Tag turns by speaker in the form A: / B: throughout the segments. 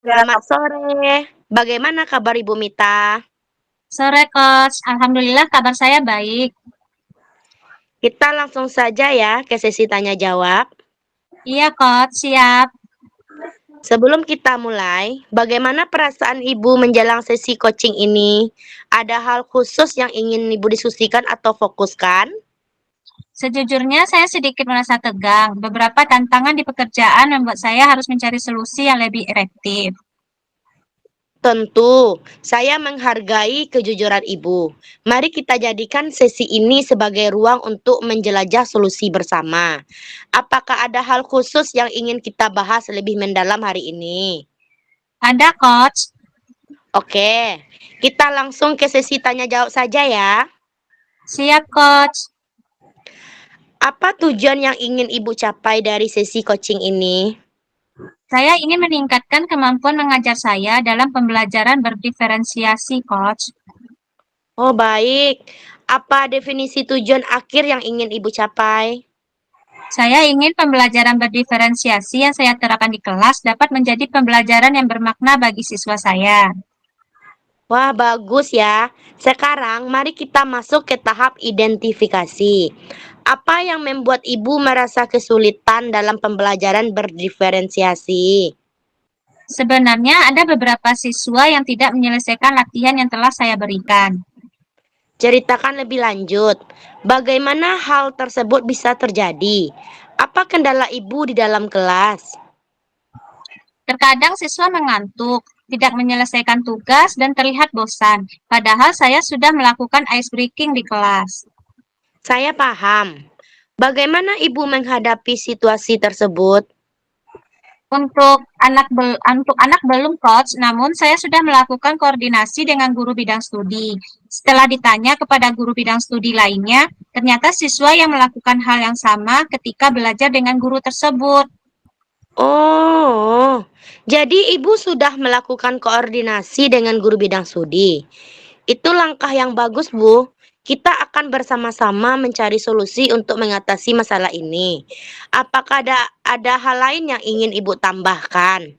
A: Ya,
B: Selamat sore. Bagaimana kabar Ibu Mita?
A: sore Coach. Alhamdulillah kabar saya baik.
B: Kita langsung saja ya ke sesi tanya jawab.
A: Iya Coach, siap.
B: Sebelum kita mulai, bagaimana perasaan Ibu menjelang sesi coaching ini? Ada hal khusus yang ingin Ibu diskusikan atau fokuskan?
A: Sejujurnya saya sedikit merasa tegang. Beberapa tantangan di pekerjaan membuat saya harus mencari solusi yang lebih efektif.
B: Tentu, saya menghargai kejujuran Ibu. Mari kita jadikan sesi ini sebagai ruang untuk menjelajah solusi bersama. Apakah ada hal khusus yang ingin kita bahas lebih mendalam hari ini?
A: Ada Coach?
B: Oke, kita langsung ke sesi tanya jawab saja ya.
A: Siap Coach.
B: Apa tujuan yang ingin Ibu capai dari sesi coaching ini?
A: Saya ingin meningkatkan kemampuan mengajar saya dalam pembelajaran berdiferensiasi Coach.
B: Oh, baik. Apa definisi tujuan akhir yang ingin Ibu capai?
A: Saya ingin pembelajaran berdiferensiasi yang saya terapkan di kelas dapat menjadi pembelajaran yang bermakna bagi siswa saya.
B: Wah, bagus ya. Sekarang mari kita masuk ke tahap identifikasi. Apa yang membuat Ibu merasa kesulitan dalam pembelajaran berdiferensiasi?
A: Sebenarnya ada beberapa siswa yang tidak menyelesaikan latihan yang telah saya berikan.
B: Ceritakan lebih lanjut. Bagaimana hal tersebut bisa terjadi? Apa kendala Ibu di dalam kelas?
A: Terkadang siswa mengantuk, tidak menyelesaikan tugas, dan terlihat bosan, padahal saya sudah melakukan ice breaking di kelas.
B: Saya paham. Bagaimana Ibu menghadapi situasi tersebut?
A: Untuk anak belum coach, namun saya sudah melakukan koordinasi dengan guru bidang studi. Setelah ditanya kepada guru bidang studi lainnya, ternyata siswa yang melakukan hal yang sama ketika belajar dengan guru tersebut.
B: Oh, jadi Ibu sudah melakukan koordinasi dengan guru bidang studi. Itu langkah yang bagus, Bu. Kita akan bersama-sama mencari solusi untuk mengatasi masalah ini. Apakah ada hal lain yang ingin Ibu tambahkan?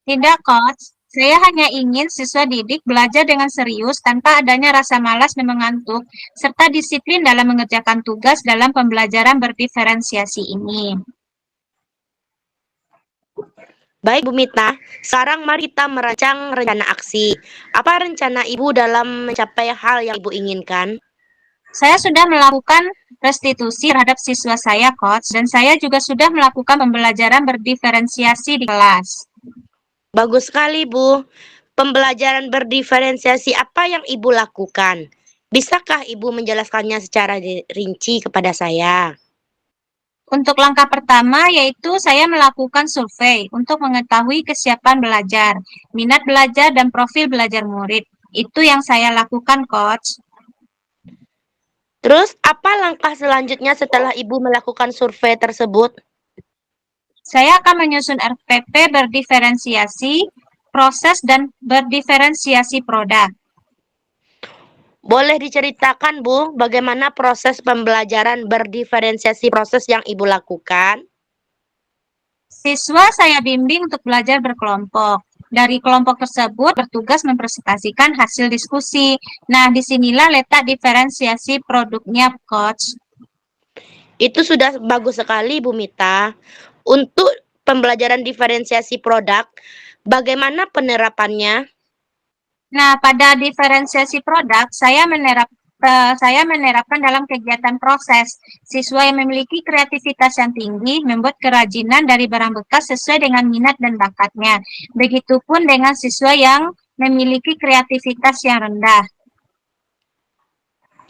A: Tidak, coach. Saya hanya ingin siswa didik belajar dengan serius tanpa adanya rasa malas dan mengantuk, serta disiplin dalam mengerjakan tugas dalam pembelajaran berdiferensiasi ini.
B: Baik, Bu Mita. Sekarang mari kita merancang rencana aksi. Apa rencana Ibu dalam mencapai hal yang Ibu inginkan?
A: Saya sudah melakukan restitusi terhadap siswa saya, coach, dan saya juga sudah melakukan pembelajaran berdiferensiasi di kelas.
B: Bagus sekali, Bu. Pembelajaran berdiferensiasi apa yang Ibu lakukan? Bisakah Ibu menjelaskannya secara rinci kepada saya?
A: Untuk langkah pertama yaitu saya melakukan survei untuk mengetahui kesiapan belajar, minat belajar, dan profil belajar murid. Itu yang saya lakukan, coach.
B: Terus, apa langkah selanjutnya setelah Ibu melakukan survei tersebut?
A: Saya akan menyusun RPP berdiferensiasi, proses, dan berdiferensiasi produk.
B: Boleh diceritakan, Bu, bagaimana proses pembelajaran berdiferensiasi proses yang Ibu lakukan?
A: Siswa saya bimbing untuk belajar berkelompok. Dari kelompok tersebut bertugas mempresentasikan hasil diskusi. Nah, disinilah letak diferensiasi produknya, coach.
B: Itu sudah bagus sekali, Bu Mita. Untuk pembelajaran diferensiasi produk, bagaimana penerapannya?
A: Nah, pada diferensiasi produk, saya menerapkan dalam kegiatan proses. Siswa yang memiliki kreativitas yang tinggi membuat kerajinan dari barang bekas sesuai dengan minat dan bakatnya. Begitupun dengan siswa yang memiliki kreativitas yang rendah.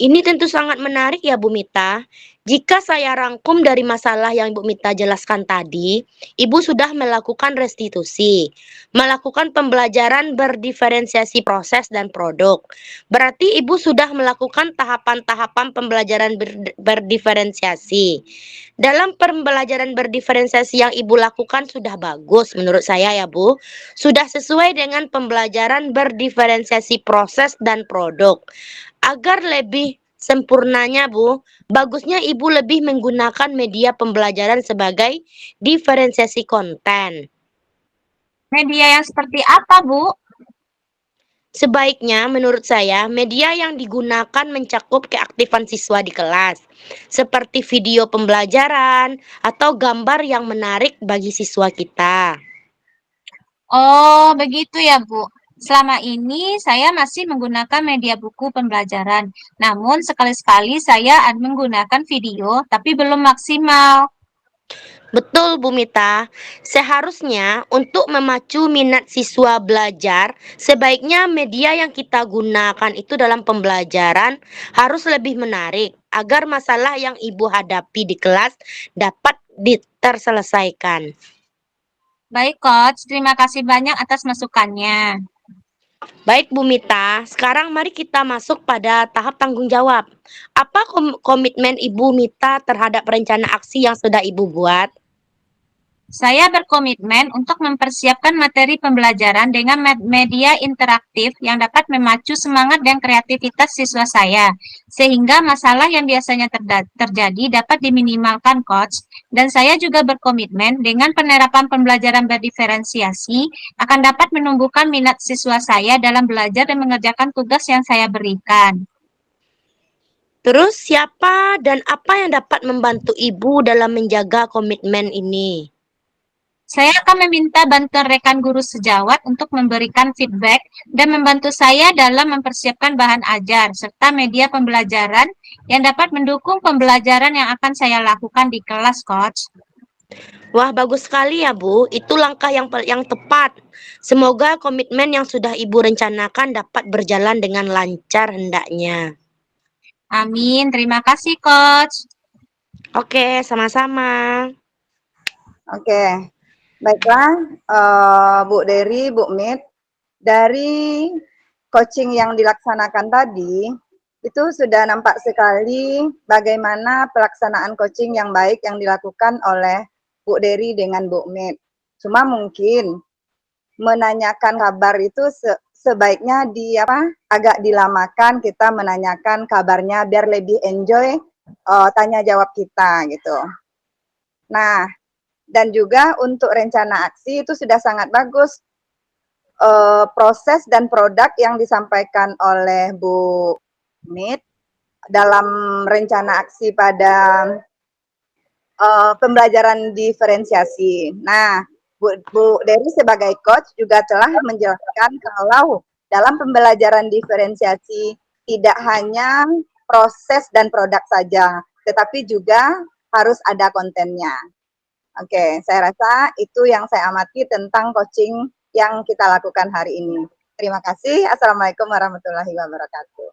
B: Ini tentu sangat menarik ya, Bu Mita. Jika saya rangkum dari masalah yang Bu Mita jelaskan tadi, Ibu sudah melakukan restitusi, melakukan pembelajaran berdiferensiasi proses dan produk. Berarti Ibu sudah melakukan tahapan-tahapan pembelajaran berdiferensiasi. Dalam pembelajaran berdiferensiasi yang Ibu lakukan sudah bagus menurut saya ya, Bu. Sudah sesuai dengan pembelajaran berdiferensiasi proses dan produk. Agar lebih sempurnanya, Bu, bagusnya Ibu lebih menggunakan media pembelajaran sebagai diferensiasi konten.
A: Media yang seperti apa, Bu?
B: Sebaiknya menurut saya media yang digunakan mencakup keaktifan siswa di kelas, seperti video pembelajaran atau gambar yang menarik bagi siswa kita.
A: Oh, begitu ya, Bu. Selama ini saya masih menggunakan media buku pembelajaran. Namun sekali-sekali saya menggunakan video, tapi belum maksimal.
B: Betul, Bu Mita. Seharusnya untuk memacu minat siswa belajar, sebaiknya media yang kita gunakan itu dalam pembelajaran harus lebih menarik agar masalah yang Ibu hadapi di kelas dapat terselesaikan.
A: Baik, Coach. Terima kasih banyak atas masukannya.
B: Baik, Bu Mita. Sekarang mari kita masuk pada tahap tanggung jawab. Apa komitmen Ibu Mita terhadap rencana aksi yang sudah Ibu buat?
A: Saya berkomitmen untuk mempersiapkan materi pembelajaran dengan media interaktif yang dapat memacu semangat dan kreativitas siswa saya, sehingga masalah yang biasanya terjadi dapat diminimalkan, Coach. Dan saya juga berkomitmen dengan penerapan pembelajaran berdiferensiasi akan dapat menumbuhkan minat siswa saya dalam belajar dan mengerjakan tugas yang saya berikan.
B: Terus siapa dan apa yang dapat membantu Ibu dalam menjaga komitmen ini?
A: Saya akan meminta bantuan rekan guru sejawat untuk memberikan feedback dan membantu saya dalam mempersiapkan bahan ajar, serta media pembelajaran yang dapat mendukung pembelajaran yang akan saya lakukan di kelas, Coach.
B: Wah, bagus sekali ya, Bu. Itu langkah yang tepat. Semoga komitmen yang sudah Ibu rencanakan dapat berjalan dengan lancar hendaknya.
A: Amin. Terima kasih, Coach.
B: Oke, sama-sama.
C: Oke, baiklah, Bu Dery, Bu Mit, dari coaching yang dilaksanakan tadi, itu sudah nampak sekali bagaimana pelaksanaan coaching yang baik yang dilakukan oleh Bu Dery dengan Bu Mit. Cuma mungkin menanyakan kabar itu sebaiknya agak dilamakan kita menanyakan kabarnya biar lebih enjoy tanya jawab kita gitu. Nah, dan juga untuk rencana aksi itu sudah sangat bagus proses dan produk yang disampaikan oleh Bu Mit dalam rencana aksi pada pembelajaran diferensiasi. Nah, Bu Dery sebagai coach juga telah menjelaskan kalau dalam pembelajaran diferensiasi tidak hanya proses dan produk saja, tetapi juga harus ada kontennya. Oke, saya rasa itu yang saya amati tentang coaching yang kita lakukan hari ini. Terima kasih. Assalamualaikum warahmatullahi wabarakatuh.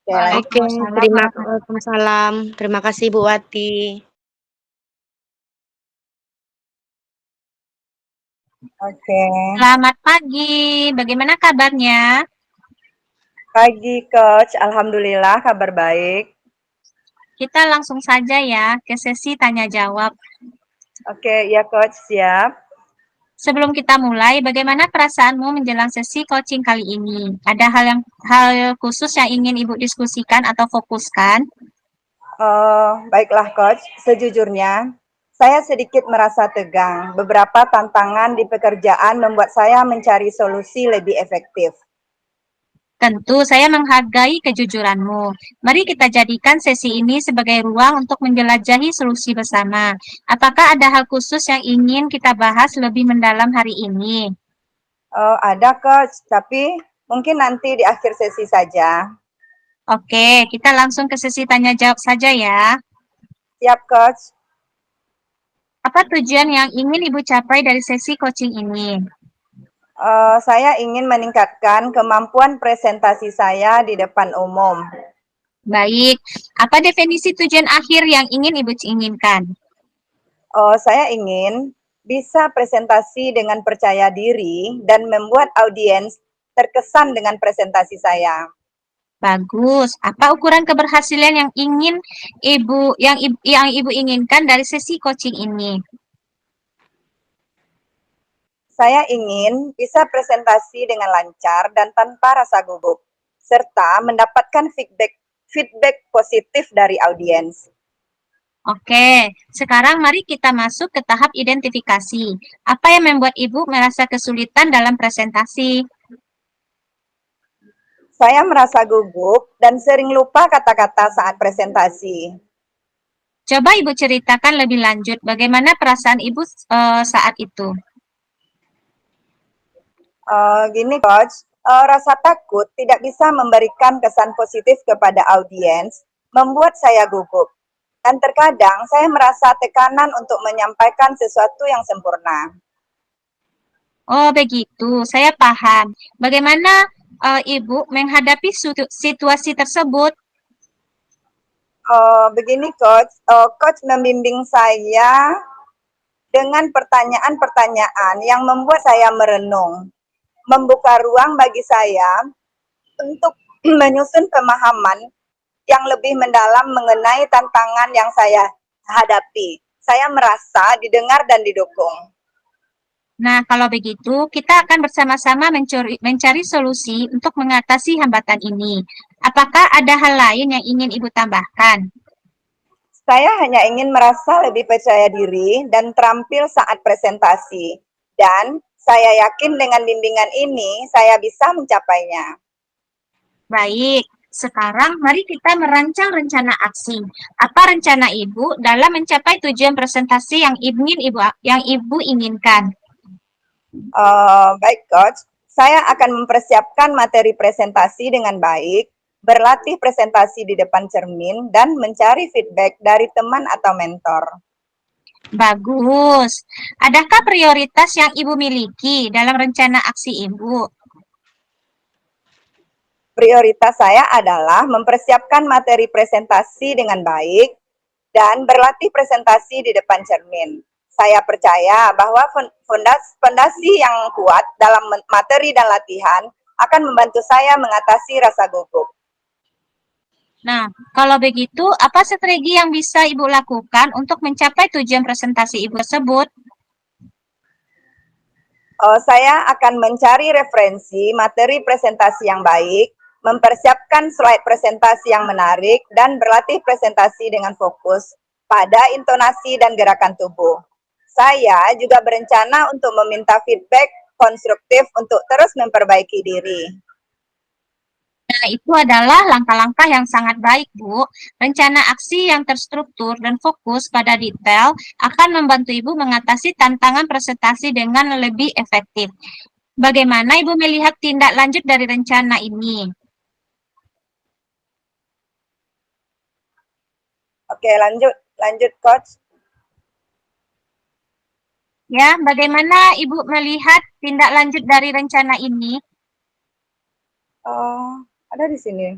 C: Oke,
B: Oke, Waalaikumsalam. Terima kasih Bu Wati.
C: Oke.
A: Selamat pagi. Bagaimana kabarnya?
C: Pagi, Coach. Alhamdulillah, kabar baik.
A: Kita langsung saja ya ke sesi tanya jawab.
C: Oke, ya Coach, siap.
A: Sebelum kita mulai, bagaimana perasaanmu menjelang sesi coaching kali ini? Ada hal khusus yang ingin Ibu diskusikan atau fokuskan?
C: Baiklah, Coach. Sejujurnya, saya sedikit merasa tegang. Beberapa tantangan di pekerjaan membuat saya mencari solusi lebih efektif.
A: Tentu saya menghargai kejujuranmu. Mari kita jadikan sesi ini sebagai ruang untuk menjelajahi solusi bersama. Apakah ada hal khusus yang ingin kita bahas lebih mendalam hari ini?
C: Ada, Coach, tapi mungkin nanti di akhir sesi saja.
A: Oke, kita langsung ke sesi tanya jawab saja ya.
C: Siap, Coach.
A: Apa tujuan yang ingin Ibu capai dari sesi coaching ini?
C: Saya ingin meningkatkan kemampuan presentasi saya di depan umum.
A: Baik, apa definisi tujuan akhir yang ingin Ibu inginkan?
C: Saya ingin bisa presentasi dengan percaya diri dan membuat audiens terkesan dengan presentasi saya.
A: Bagus. Apa ukuran keberhasilan yang Ibu inginkan dari sesi coaching ini?
C: Saya ingin bisa presentasi dengan lancar dan tanpa rasa gugup, serta mendapatkan feedback positif dari audiens.
A: Oke, sekarang mari kita masuk ke tahap identifikasi. Apa yang membuat Ibu merasa kesulitan dalam presentasi?
C: Saya merasa gugup dan sering lupa kata-kata saat presentasi.
A: Coba Ibu ceritakan lebih lanjut bagaimana perasaan Ibu saat itu.
C: Gini Coach, rasa takut tidak bisa memberikan kesan positif kepada audiens, membuat saya gugup. Dan terkadang saya merasa tekanan untuk menyampaikan sesuatu yang sempurna.
A: Oh, begitu. Saya paham. Bagaimana Ibu menghadapi situasi tersebut?
C: Begini Coach, Coach membimbing saya dengan pertanyaan-pertanyaan yang membuat saya merenung, membuka ruang bagi saya untuk menyusun pemahaman yang lebih mendalam mengenai tantangan yang saya hadapi. Saya merasa didengar dan didukung.
A: Nah, kalau begitu, kita akan bersama-sama mencari solusi untuk mengatasi hambatan ini. Apakah ada hal lain yang ingin Ibu tambahkan?
C: Saya hanya ingin merasa lebih percaya diri dan terampil saat presentasi. Dan saya yakin dengan bimbingan ini, saya bisa mencapainya.
A: Baik, sekarang mari kita merancang rencana aksi. Apa rencana Ibu dalam mencapai tujuan presentasi yang Ibu inginkan?
C: Baik, Coach. Saya akan mempersiapkan materi presentasi dengan baik, berlatih presentasi di depan cermin, dan mencari feedback dari teman atau mentor.
A: Bagus. Adakah prioritas yang Ibu miliki dalam rencana aksi Ibu?
C: Prioritas saya adalah mempersiapkan materi presentasi dengan baik dan berlatih presentasi di depan cermin. Saya percaya bahwa fondasi yang kuat dalam materi dan latihan akan membantu saya mengatasi rasa gugup.
A: Nah, kalau begitu, apa strategi yang bisa Ibu lakukan untuk mencapai tujuan presentasi Ibu tersebut?
C: Saya akan mencari referensi materi presentasi yang baik, mempersiapkan slide presentasi yang menarik, dan berlatih presentasi dengan fokus pada intonasi dan gerakan tubuh. Saya juga berencana untuk meminta feedback konstruktif untuk terus memperbaiki diri.
A: Nah, itu adalah langkah-langkah yang sangat baik, Bu. Rencana aksi yang terstruktur dan fokus pada detail akan membantu Ibu mengatasi tantangan presentasi dengan lebih efektif. Bagaimana Ibu melihat tindak lanjut dari rencana ini?
C: Oke, lanjut Coach.
A: Ya, bagaimana Ibu melihat tindak lanjut dari rencana ini?
C: Ada di sini.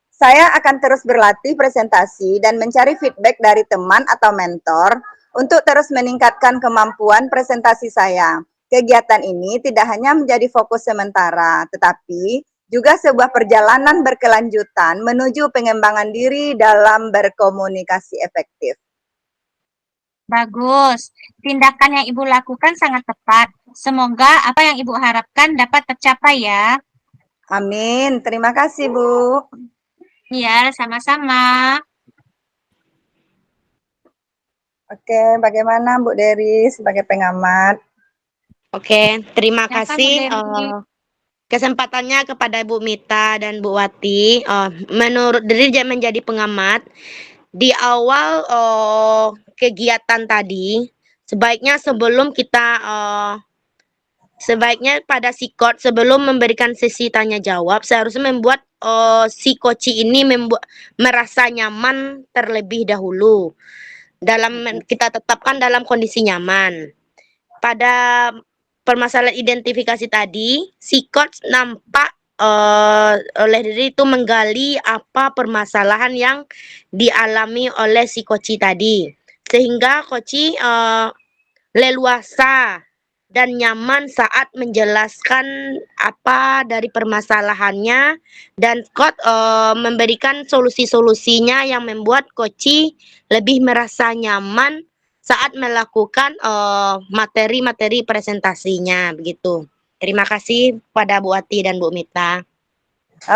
C: Saya akan terus berlatih presentasi dan mencari feedback dari teman atau mentor untuk terus meningkatkan kemampuan presentasi saya. Kegiatan ini tidak hanya menjadi fokus sementara, tetapi juga sebuah perjalanan berkelanjutan menuju pengembangan diri dalam berkomunikasi efektif.
A: Bagus. Tindakan yang Ibu lakukan sangat tepat. Semoga apa yang Ibu harapkan dapat tercapai ya.
C: Amin. Terima kasih, Bu.
A: Iya, sama-sama.
C: Oke, bagaimana Bu Dery sebagai pengamat?
B: Oke, terima
A: Siapa, Bu
B: kasih
A: Dery?
B: kesempatannya kepada Bu Mita dan Bu Wati. Menurut diri menjadi pengamat, di awal kegiatan tadi, sebaiknya sebaiknya pada psikot sebelum memberikan sesi tanya jawab, seharusnya membuat si koci ini merasa nyaman terlebih dahulu. Kita tetapkan dalam kondisi nyaman. Pada permasalahan identifikasi tadi, si coach nampak oleh diri itu menggali apa permasalahan yang dialami oleh si koci tadi, sehingga koci leluasa dan nyaman saat menjelaskan apa dari permasalahannya, dan coach memberikan solusi-solusinya yang membuat koci lebih merasa nyaman saat melakukan materi-materi presentasinya begitu. Terima kasih pada Bu Ati dan Bu Mita.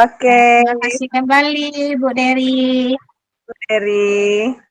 C: Oke.
A: Terima kasih kembali, Bu Dery.
C: Bu Dery.